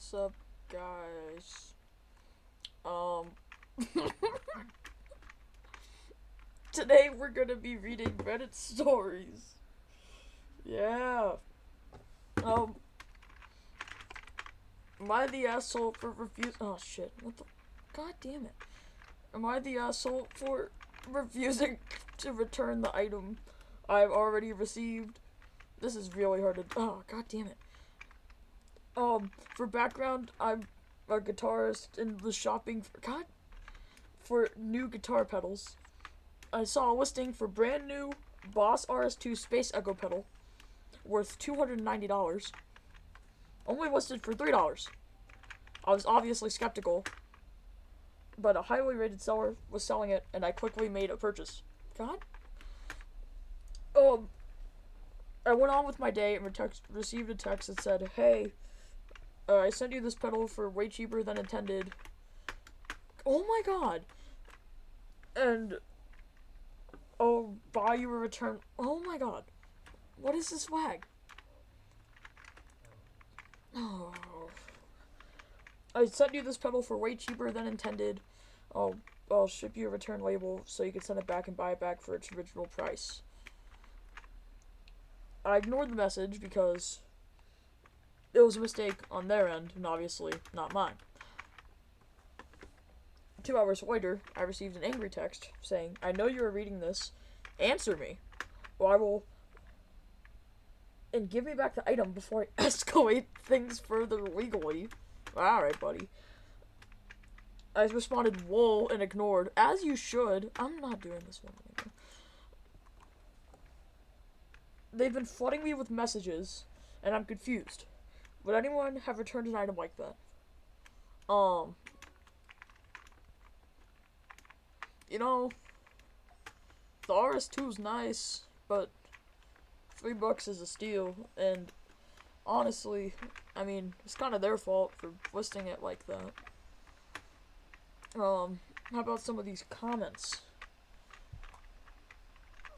What's up, guys? Today we're gonna be reading Reddit stories. Yeah. Um, am I the asshole for refusing? Oh shit! What the? God damn it! Am I the asshole for refusing to return the item I've already received? This is really hard to. Oh god damn it! For background, I'm a guitarist and was shopping for new guitar pedals. I saw a listing for brand new Boss RS2 Space Echo pedal worth $290, only listed for $3. I was obviously skeptical, but a highly rated seller was selling it, and I quickly made a purchase. God. Um, I went on with my day and received a text that said, "Hey, I sent you this pedal for way cheaper than intended." Oh my god. And I'll buy you a return. Oh my god. What is this flag? Oh. I sent you this pedal for way cheaper than intended. I'll, I'll ship you a return label so you can send it back and buy it back for its original price. I ignored the message because it was a mistake on their end, and obviously not mine. 2 hours later, I received an angry text saying, "I know you are reading this. Answer me, or I will... and give me back the item before I escalate things further legally." Alright, buddy. I responded, "Whoa," and ignored. As you should. I'm not doing this one anymore. They've been flooding me with messages, and I'm confused. Would anyone have returned an item like that? Um, you know, the RS2 is nice, but $3 is a steal, and honestly, I mean, it's kind of their fault for listing it like that. How about some of these comments?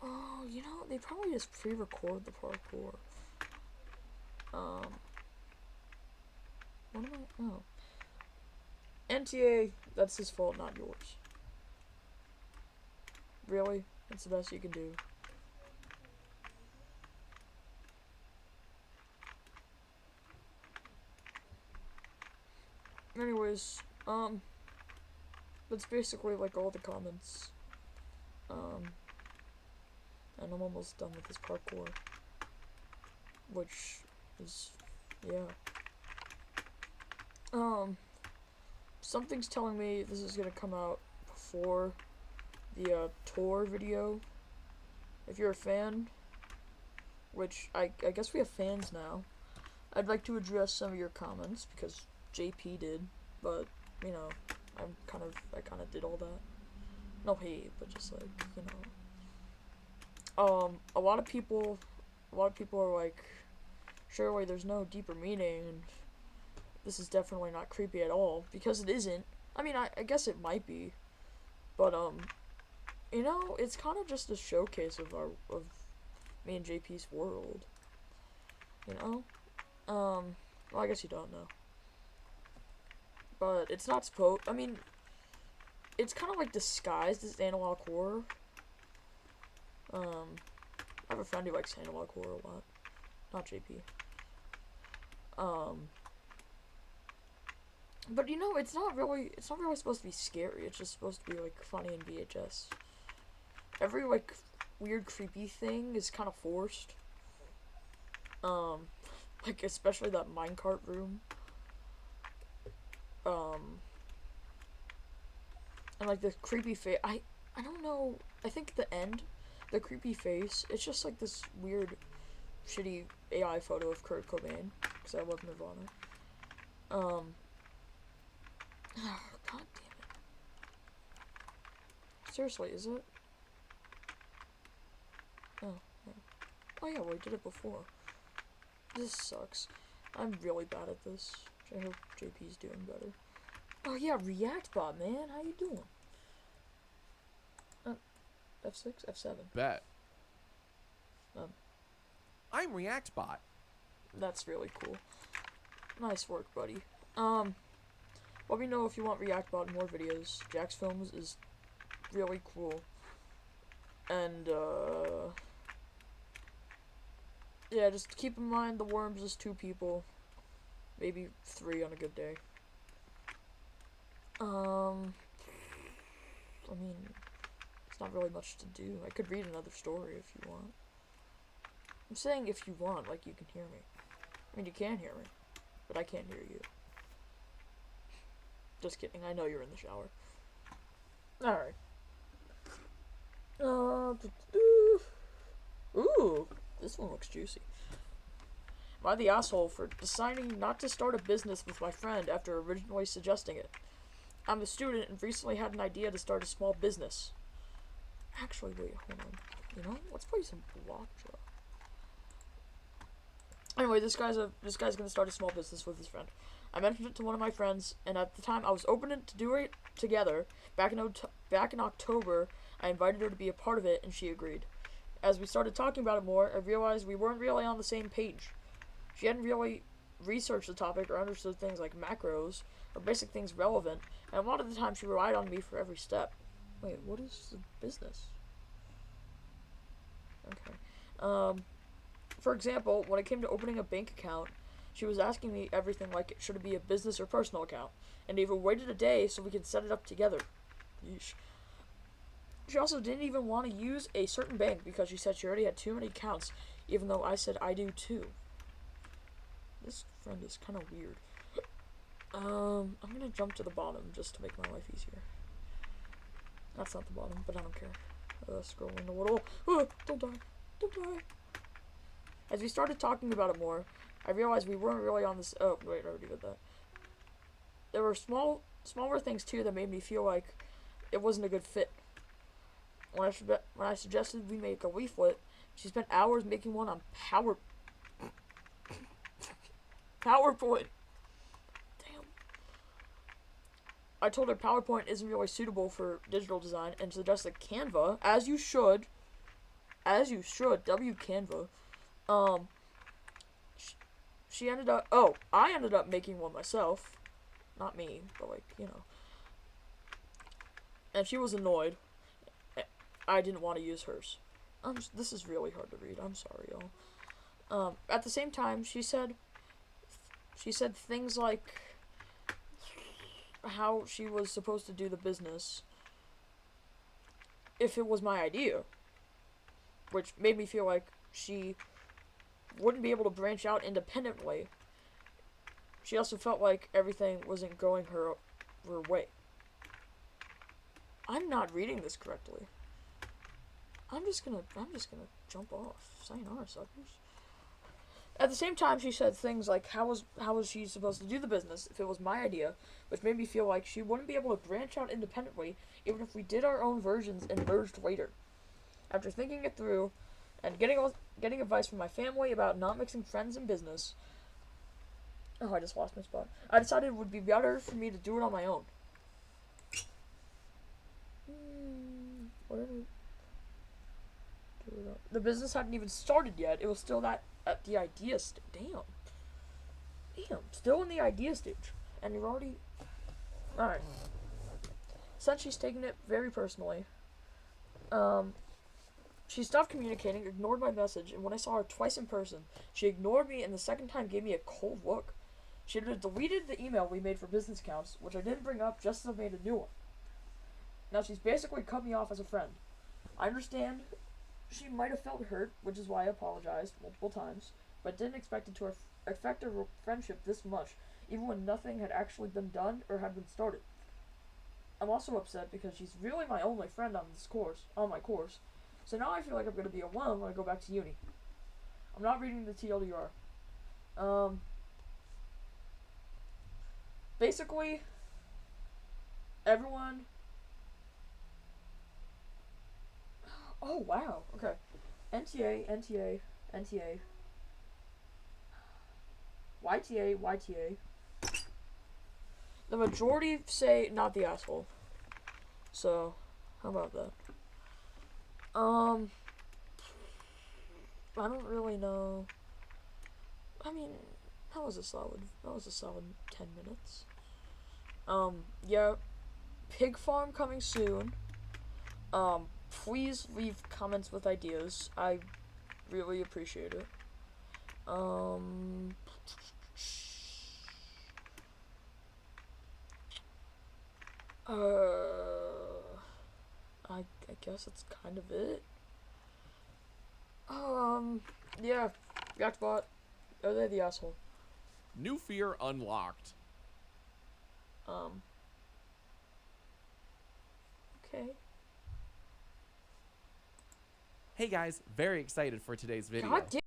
Oh, they probably just pre-record the parkour. What am I? Oh. NTA, that's his fault, not yours. Really? That's the best you can do. Anyways, that's basically like all the comments. And I'm almost done with this parkour. Which is, yeah. Something's telling me this is gonna come out before the tour video. If you're a fan, which I guess we have fans now, I'd like to address some of your comments because JP did, but I kind of did all that. No hate, but just like a lot of people are like, surely there's no deeper meaning, and this is definitely not creepy at all, because it isn't. I mean, I guess it might be, but it's kind of just a showcase of me and JP's world. Well, I guess you don't know, but it's not supposed. I mean, it's kind of like disguised as analog horror. I have a friend who likes analog horror a lot, not JP. But it's not really supposed to be scary. It's just supposed to be like funny in VHS. Every like weird creepy thing is kind of forced. Like especially that minecart room. And like the creepy face. I don't know. I think the end, the creepy face. It's just like this weird, shitty AI photo of Kurt Cobain. Because I love Nirvana. Oh, God damn it. Seriously, is it? Oh, yeah. Oh yeah, well, we did it before. This sucks. I'm really bad at this. I hope JP's doing better. Oh yeah, React bot, man. How you doing? F6? F7. Bet. Um, I'm ReactBot. that's really cool. Nice work, buddy. Um, let me know if you want React about more videos. Jack's Films is really cool. And, yeah, just keep in mind the Worms is 2 people. Maybe 3 on a good day. I mean, it's not really much to do. I could read another story if you want. I'm saying if you want, like you can hear me. I mean, you can hear me, but I can't hear you. Just kidding, I know you're in the shower. Alright. Ooh, this one looks juicy. Am I the asshole for deciding not to start a business with my friend after originally suggesting it? I'm a student and recently had an idea to start a small business. Actually, wait, hold on. You know, let's play some blockjaw. Anyway, this guy's gonna start a small business with his friend. I mentioned it to one of my friends, and at the time I was open to do it together. Back in October, I invited her to be a part of it, and she agreed. As we started talking about it more, I realized we weren't really on the same page. She hadn't really researched the topic or understood things like macros or basic things relevant, and a lot of the time she relied on me for every step. Wait, what is the business? Okay. For example, when it came to opening a bank account, she was asking me everything like should it be a business or personal account, and even waited a day so we could set it up together. Yeesh. She also didn't even want to use a certain bank because she said she already had too many accounts, even though I said I do too. This friend is kind of weird. I'm gonna jump to the bottom just to make my life easier. That's not the bottom, but I don't care. Scrolling a little. Don't die. Don't die. As we started talking about it more, I realized we weren't really on this. Oh, wait, I already did that. There were smaller things too that made me feel like it wasn't a good fit. When I suggested we make a leaflet, she spent hours making one on PowerPoint. Damn. I told her PowerPoint isn't really suitable for digital design and suggested Canva, as you should, W Canva. She ended up. Oh, I ended up making one myself. Not me, but like, you know. And she was annoyed. I didn't want to use hers. This is really hard to read. I'm sorry, y'all. At the same time, she said things like how she was supposed to do the business if it was my idea, which made me feel like she wouldn't be able to branch out independently. She also felt like everything wasn't going her way. I'm not reading this correctly. I'm just gonna jump off. Sayonara, suckers. At the same time, she said things like, how was she supposed to do the business if it was my idea, which made me feel like she wouldn't be able to branch out independently even if we did our own versions and merged later. After thinking it through and getting advice from my family about not mixing friends and business, oh, I just lost my spot. I decided it would be better for me to do it on my own. What did I do it on? The business hadn't even started yet. It was still at the idea stage. Damn, still in the idea stage. And you're already... Alright. Since she's taking it very personally, she stopped communicating, ignored my message, and when I saw her twice in person, she ignored me and the second time gave me a cold look. She had deleted the email we made for business accounts, which I didn't bring up just as I made a new one. Now she's basically cut me off as a friend. I understand she might have felt hurt, which is why I apologized multiple times, but didn't expect it to affect our friendship this much, even when nothing had actually been done or had been started. I'm also upset because she's really my only friend on my course, so now I feel like I'm going to be alone when I go back to uni. I'm not reading the TLDR. Basically, everyone... Oh, wow. Okay. NTA. YTA. The majority say not the asshole. So, how about that? I don't really know. I mean, That was a solid 10 minutes. Yeah, pig farm coming soon. Please leave comments with ideas. I really appreciate it. I guess that's kind of it. Yeah, Yachtbot. Oh, they're the asshole. New fear unlocked. Okay. Hey guys, very excited for today's video. God damn.